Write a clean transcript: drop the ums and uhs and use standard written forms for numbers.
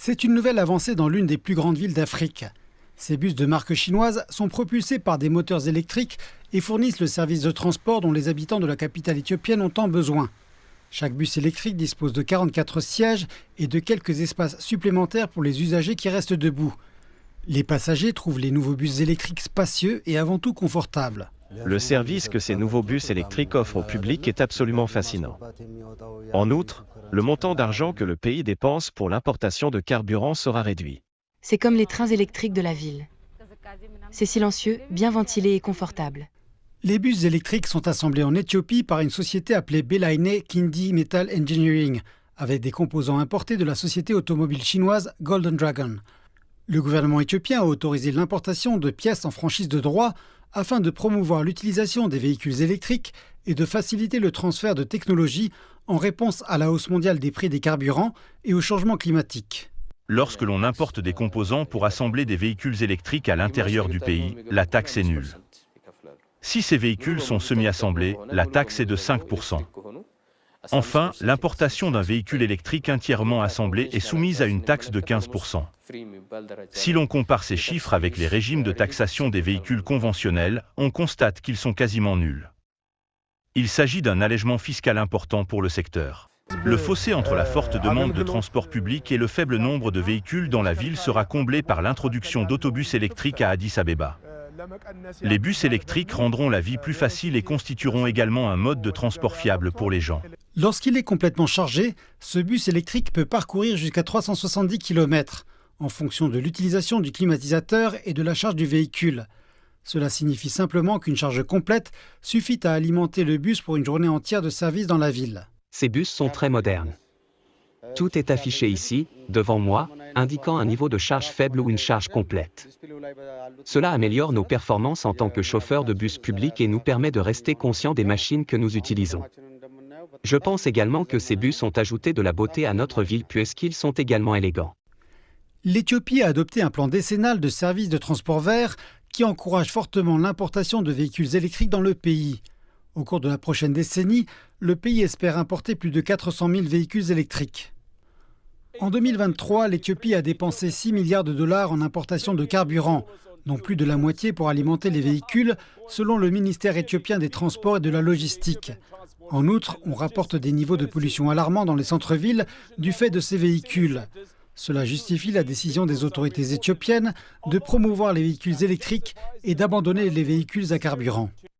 C'est une nouvelle avancée dans l'une des plus grandes villes d'Afrique. Ces bus de marque chinoise sont propulsés par des moteurs électriques et fournissent le service de transport dont les habitants de la capitale éthiopienne ont tant besoin. Chaque bus électrique dispose de 44 sièges et de quelques espaces supplémentaires pour les usagers qui restent debout. Les passagers trouvent les nouveaux bus électriques spacieux et avant tout confortables. Le service que ces nouveaux bus électriques offrent au public est absolument fascinant. En outre, le montant d'argent que le pays dépense pour l'importation de carburant sera réduit. C'est comme les trains électriques de la ville. C'est silencieux, bien ventilé et confortable. Les bus électriques sont assemblés en Éthiopie par une société appelée Belaine Kindi Metal Engineering, avec des composants importés de la société automobile chinoise Golden Dragon. Le gouvernement éthiopien a autorisé l'importation de pièces en franchise de droit afin de promouvoir l'utilisation des véhicules électriques et de faciliter le transfert de technologies en réponse à la hausse mondiale des prix des carburants et au changement climatique. Lorsque l'on importe des composants pour assembler des véhicules électriques à l'intérieur du pays, la taxe est nulle. Si ces véhicules sont semi-assemblés, la taxe est de 5%. Enfin, l'importation d'un véhicule électrique entièrement assemblé est soumise à une taxe de 15%. Si l'on compare ces chiffres avec les régimes de taxation des véhicules conventionnels, on constate qu'ils sont quasiment nuls. Il s'agit d'un allègement fiscal important pour le secteur. Le fossé entre la forte demande de transport public et le faible nombre de véhicules dans la ville sera comblé par l'introduction d'autobus électriques à Addis Abeba. Les bus électriques rendront la vie plus facile et constitueront également un mode de transport fiable pour les gens. Lorsqu'il est complètement chargé, ce bus électrique peut parcourir jusqu'à 370 km en fonction de l'utilisation du climatisateur et de la charge du véhicule. Cela signifie simplement qu'une charge complète suffit à alimenter le bus pour une journée entière de service dans la ville. Ces bus sont très modernes. Tout est affiché ici, devant moi, indiquant un niveau de charge faible ou une charge complète. Cela améliore nos performances en tant que chauffeurs de bus publics et nous permet de rester conscients des machines que nous utilisons. Je pense également que ces bus ont ajouté de la beauté à notre ville puisqu'ils sont également élégants. L'Éthiopie a adopté un plan décennal de services de transport vert qui encourage fortement l'importation de véhicules électriques dans le pays. Au cours de la prochaine décennie, le pays espère importer plus de 400 000 véhicules électriques. En 2023, l'Éthiopie a dépensé 6 milliards de dollars en importation de carburant, dont plus de la moitié pour alimenter les véhicules, selon le ministère éthiopien des Transports et de la Logistique. En outre, on rapporte des niveaux de pollution alarmants dans les centres-villes du fait de ces véhicules. Cela justifie la décision des autorités éthiopiennes de promouvoir les véhicules électriques et d'abandonner les véhicules à carburant.